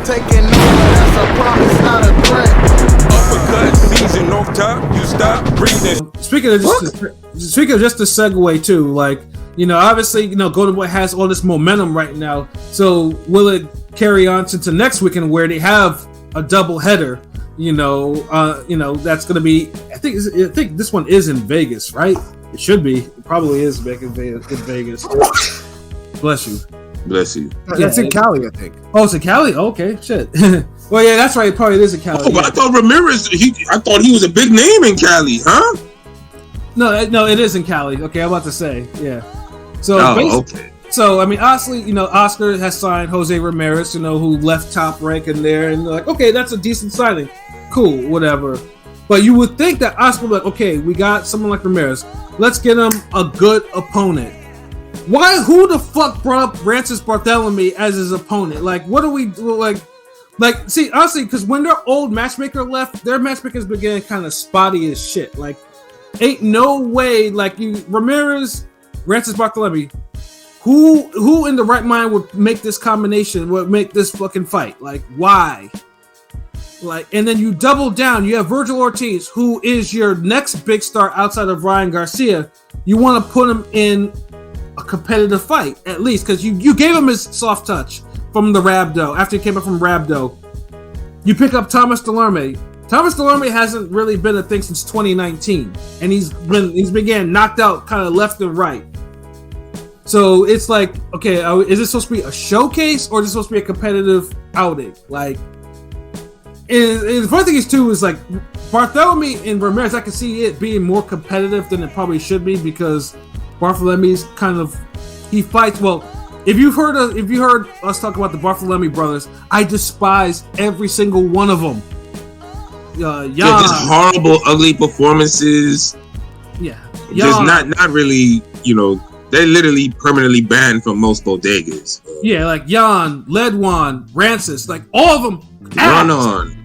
taking over, that's a promise, not a threat. Uppercut, season off top, you stop breathing. Speaking of just the segue too, like, you know, obviously, you know, Golden Boy has all this momentum right now. So will it carry on to next weekend where they have a double header? You know, that's going to be. I think this one is in Vegas, right? It should be. It probably is back in Vegas. Bless you. Bless you. That's in Cali, I think. Oh, it's in Cali. Okay, shit. Well, yeah, that's right. It probably is in Cali. Oh, but I thought Ramirez. I thought he was a big name in Cali, huh? No, it is in Cali. Okay, I'm about to say, yeah. So, okay. So, I mean, honestly, you know, Oscar has signed Jose Ramirez, you know, who left Top Rank in there, and they're like, okay, that's a decent signing. Cool, whatever. But you would think that Oscar would be like, okay, we got someone like Ramirez. Let's get him a good opponent. Why? Who the fuck brought up Rances Barthelemy as his opponent? Like, what do we do? Like, see, honestly, because when their old matchmaker left, their matchmakers began kind of spotty as shit. Like, ain't no way, like, Ramirez, Rances Barthelemy, who in the right mind would make this combination, would make this fucking fight? Like, why? Like, and then you double down. You have Vergil Ortiz, who is your next big star outside of Ryan Garcia. You want to put him in a competitive fight, at least, because you gave him his soft touch from the Rabdo. After he came up from Rabdo, you pick up Thomas Dulorme. Thomas Dulorme hasn't really been a thing since 2019, and he's been getting knocked out kind of left and right. So it's like, okay, is this supposed to be a showcase or is this supposed to be a competitive outing? Like, and the funny thing is too is like Barthelemy and Ramirez, I can see it being more competitive than it probably should be because Barthelemy's kind of, he fights well. If you heard us talk about the Barthelemy brothers, I despise every single one of them. Just horrible, ugly performances. Yeah, just not really. You know, they're literally permanently banned from most bodegas. Yeah, like Jan, Ledwan, Rances, like all of them. Run on.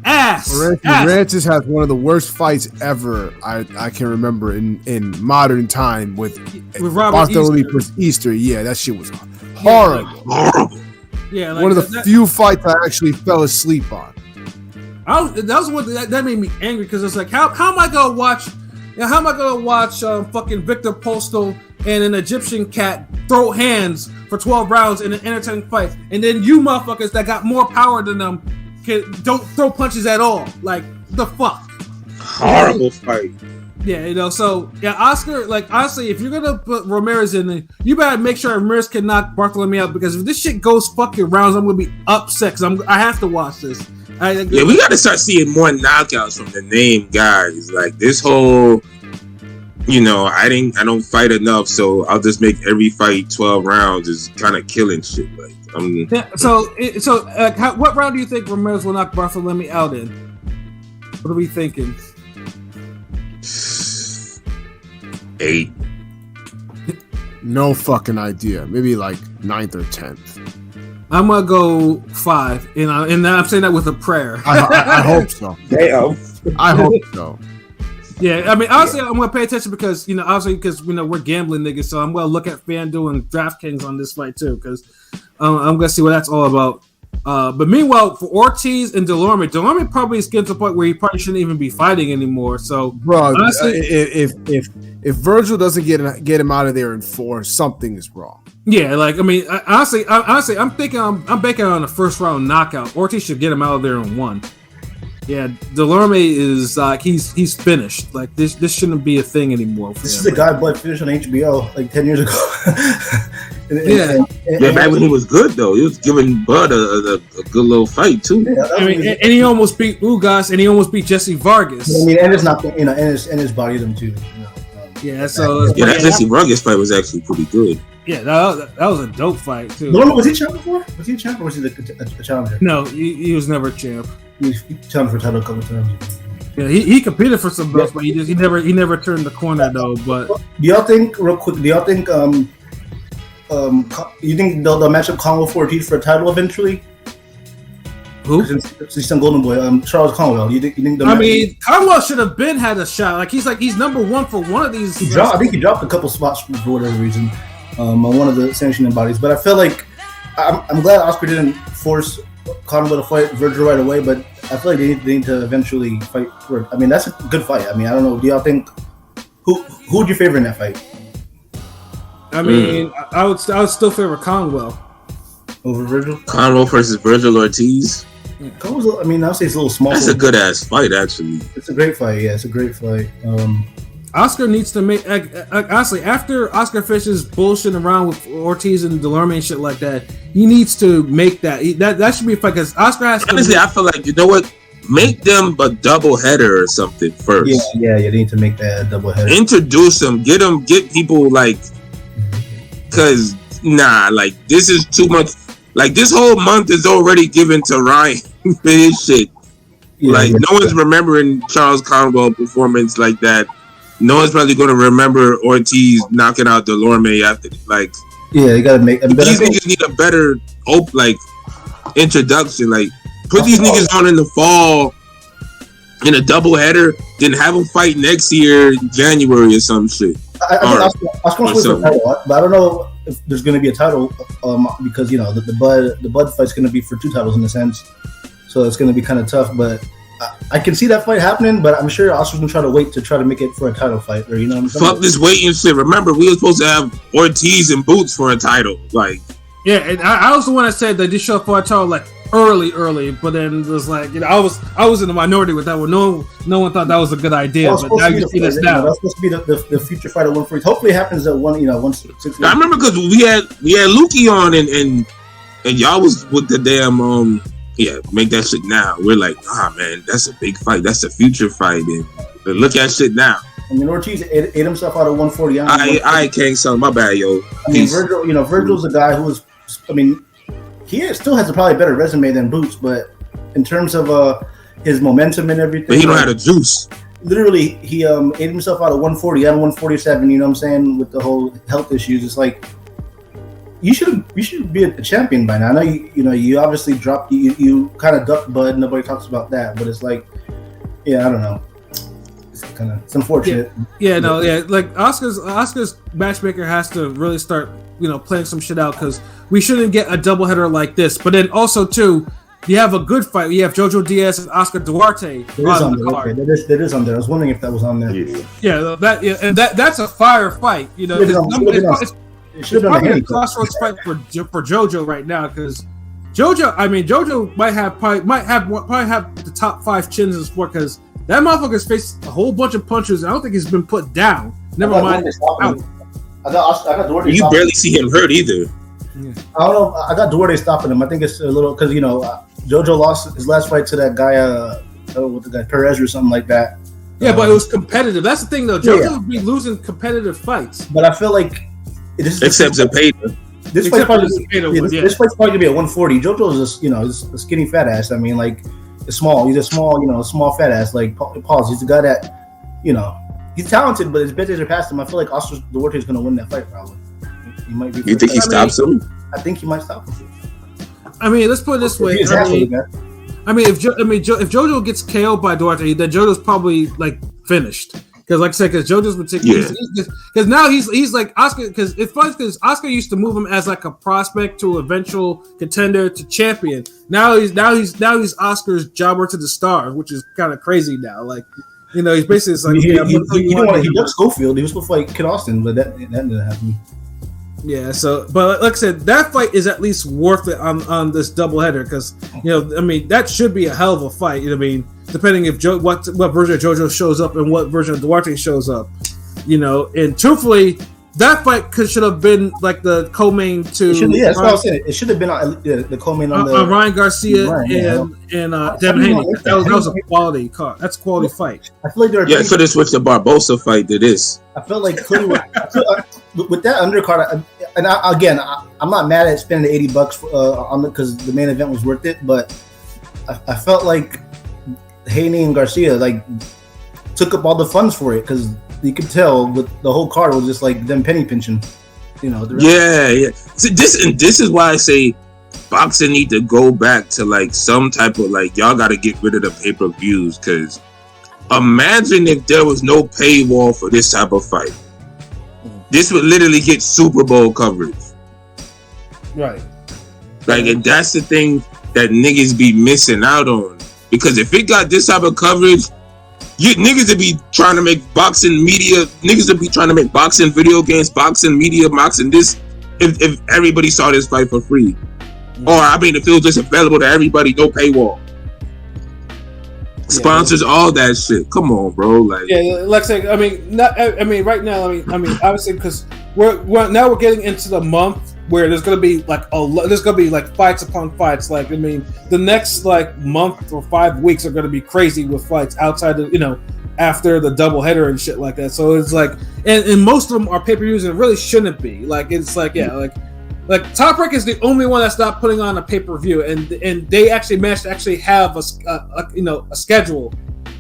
Ass. Rances has one of the worst fights ever I can remember in modern time with Barthelemy versus Easter. Yeah, that shit was horrible. Yeah, like, one of the few fights I actually fell asleep on. That was one that made me angry because it's like, how am I gonna watch? How am I gonna watch fucking Victor Postal and an Egyptian cat throw hands for 12 rounds in an entertaining fight, and then you motherfuckers that got more power than them don't throw punches at all? Like, the fuck? Horrible fight. Yeah, you know. So yeah, Oscar. Like, honestly, if you're gonna put Ramirez in there, you better make sure Ramirez can knock Barthelemy out, because if this shit goes fucking rounds, I'm gonna be upset because I have to watch this. We got to start seeing more knockouts from the name guys. Like this whole, you know, I don't fight enough, so I'll just make every fight 12 rounds is kind of killing shit. Like, what round do you think Ramirez will knock Barthelemy out in? What are we thinking? 8. No fucking idea. Maybe like 9th or 10th. I'm gonna go 5, and I'm saying that with a prayer. I hope so. Damn. I hope so. Yeah, I mean, honestly, I'm gonna pay attention because, you know, obviously, because, you know, we're gambling niggas, so I'm gonna look at FanDuel and DraftKings on this fight too, because I'm gonna see what that's all about. But meanwhile, for Ortiz and Dulorme probably is getting to the point where he probably shouldn't even be fighting anymore. So, bro, honestly, if Vergil doesn't get him out of there in 4, something is wrong. Yeah, like, I mean, honestly, I'm thinking I'm banking on a first round knockout. Ortiz should get him out of there in 1. Yeah, Dulorme is like he's finished. Like this shouldn't be a thing anymore. This is the guy Blood finished on HBO like 10 years ago. Back when he was good though, he was giving Bud a good little fight too. Yeah, I mean, and he almost beat Ugas, and he almost beat Jesse Vargas. I mean, and it's not, you know, and his body them too. You know, yeah, so that Jesse Vargas fight was actually pretty good. Yeah, that was a dope fight too. Was he champ before? Was he a champ or was he a challenger? No, he was never champ. He challenged for a title a couple times. Yeah, he competed for some belts, but he never turned the corner though. But do y'all think, real quick? Do y'all think you think they'll match up Conwell for Ortiz for a title eventually? Who? He's some Golden Boy. Charles Conwell. You think? I mean, Conwell should have had a shot. Like he's number 1 for one of these. I think he dropped a couple spots for whatever reason on one of the sanctioning bodies. But I feel like I'm glad Oscar didn't force Conwell to fight Vergil right away, but I feel like they need to eventually fight for. I mean, that's a good fight. I mean, I don't know. Do y'all think who would you favor in that fight? I mean, I would still favor Conwell over Vergil. Conwell versus Vergil Ortiz. Conwell's, I mean, I'll say it's a little small. That's a good ass fight, actually. It's a great fight. Yeah, it's a great fight. Oscar needs to make honestly after Oscar finishes bullshitting around with Ortiz and Dulorme and shit like that. He needs to make that should be a fight because Oscar has. Honestly, I feel like, you know what? Make them a double header or something first. Yeah. They need to make that a double header. Introduce them. Get people like, cause like this is too much. Like this whole month is already given to Ryan for his shit. No one's remembering Charles Conwell performance like that. No one's probably going to remember Ortiz knocking out Dulorme after, like. Yeah, you got to make. These niggas need a better introduction. Like, put these niggas on in the fall in a double header, then have them fight next year in January or some shit. I was going to switch the title, but I don't know if there's going to be a title because the Bud fight's going to be for 2 titles in a sense, so it's going to be kind of tough, but. I can see that fight happening, but I'm sure Oscar's gonna try to make it for a title fight, or what I'm saying? Fuck this waiting shit. Remember, we were supposed to have Ortiz and Boots for a title, like. Yeah, and I was the one that said that this show for a title like early, but then it was like I was in the minority with that one. No one thought that was a good idea, but now you see this now. That's supposed to be the future fight at 140. Hopefully, it happens at 160. I remember because we had Lukey on and y'all was with the damn make that shit now. We're like, man, that's a big fight. That's a future fight. And look at shit now. I mean, Ortiz ate himself out of 140. I can't sell my bad, yo. I mean, Vergil's a guy who was. I mean, he still has probably a better resume than Boots, but in terms of his momentum and everything, but he don't have the juice. Literally, he ate himself out of 140 and 147. You know what I'm saying? With the whole health issues, it's like. You should be a champion by now. I know you obviously dropped you kind of ducked Bud. Nobody talks about that, but it's like, I don't know. It's unfortunate. Like Oscar's matchmaker has to really start playing some shit out because we shouldn't get a doubleheader like this. But then also too, you have a good fight. You have Jojo Diaz and Oscar Duarte on the card. Okay, that is on there. I was wondering if that was on there. And that's a fire fight. It's probably a crossroads fight for JoJo right now because JoJo might have the top 5 chins in the sport because that motherfucker's faced a whole bunch of punches. I don't think he's been put down. Never mind. I got Duarte. You barely see him hurt either. Yeah. I don't know. I got Duarte stopping him. I think it's a little because JoJo lost his last fight to that guy. With the guy Perez or something like that. Yeah, but it was competitive. That's the thing though. JoJo would be losing competitive fights. But I feel like. Except Zapata. This fight's probably gonna be at 140. JoJo is is a skinny fat ass. I mean, like, it's small. He's a small fat ass. Like, pause. He's a guy that, he's talented, but his best days are past him. I feel like Oscar Duarte is gonna win that fight probably. He might be. You think he stops him? I think he might stop him. I mean, let's put it this way. If JoJo gets KO'd by Duarte, then JoJo's probably like finished. Because, like I said, because JoJo's been taking, because now he's like Oscar. Because it's funny because Oscar used to move him as like a prospect to eventual contender to champion. Now he's Oscar's jobber to the stars, which is kind of crazy now. Like, he's basically like he ducked Schofield. He was supposed to fight Kid Austin, but that didn't happen. Yeah. So, but like I said, that fight is at least worth it on this doubleheader because that should be a hell of a fight. Depending if what version of JoJo shows up and what version of Duarte shows up, and truthfully, that fight should have been like the co-main to. That's what I was saying. It should have been the co-main on the Ryan Garcia and Devin Haney. That was a quality card. That's a quality fight. I feel like I could have switched the Barbosa fight to this. I felt like with that undercard, I'm not mad at spending the $80 because the main event was worth it, but I felt like Haney and Garcia took up all the funds for it because you could tell with the whole card was just like them penny pinching, So this is why I say boxing need to go back to some type of y'all got to get rid of the pay-per-views because imagine if there was no paywall for this type of fight. This would literally get Super Bowl coverage. Right. And that's the thing. that niggas be missing out on. Because if it got this type of coverage, niggas would be trying to make boxing media, niggas would be trying to make boxing video games, boxing media, boxing this, if everybody saw this fight for free. Or, I mean, if it was just available to everybody, no paywall. Sponsors, all that shit. Come on, bro. Like, like say, I mean, right now, I mean, obviously, because we're getting into the month where there's gonna be like fights upon fights. Like, I mean, the next like month or 5 weeks are gonna be crazy with fights outside of after the doubleheader and shit like that. So it's like, and most of them are pay-per-views, and it really shouldn't be. Like, it's like, like Top Rank is the only one that's not putting on a pay-per-view, and they actually managed to actually have a schedule,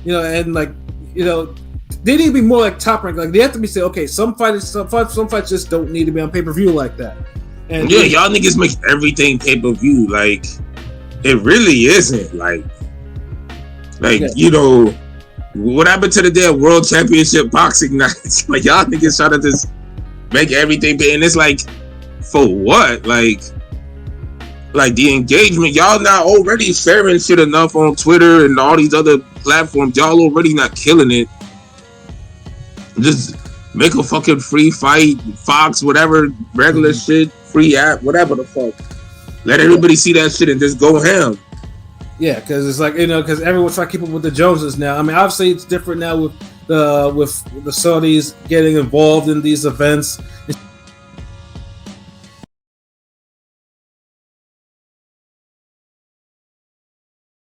and like, they need to be more like Top Rank. Like, they have to be saying, okay, some fights just don't need to be on pay-per-view like that. And y'all niggas make everything pay-per-view. Like, it really isn't. Like what happened to the damn World Championship boxing nights? Like, y'all niggas try to just make everything pay, and it's like, for what? Like the engagement, y'all not already sharing shit enough on Twitter and all these other platforms. Y'all already not killing it. Just make a fucking free fight, Fox, whatever, regular shit, free app, whatever the fuck. Let everybody see that shit and just go ham. Yeah, because it's like, because everyone's trying to keep up with the Joneses now. I mean, obviously it's different now with the Saudis getting involved in these events.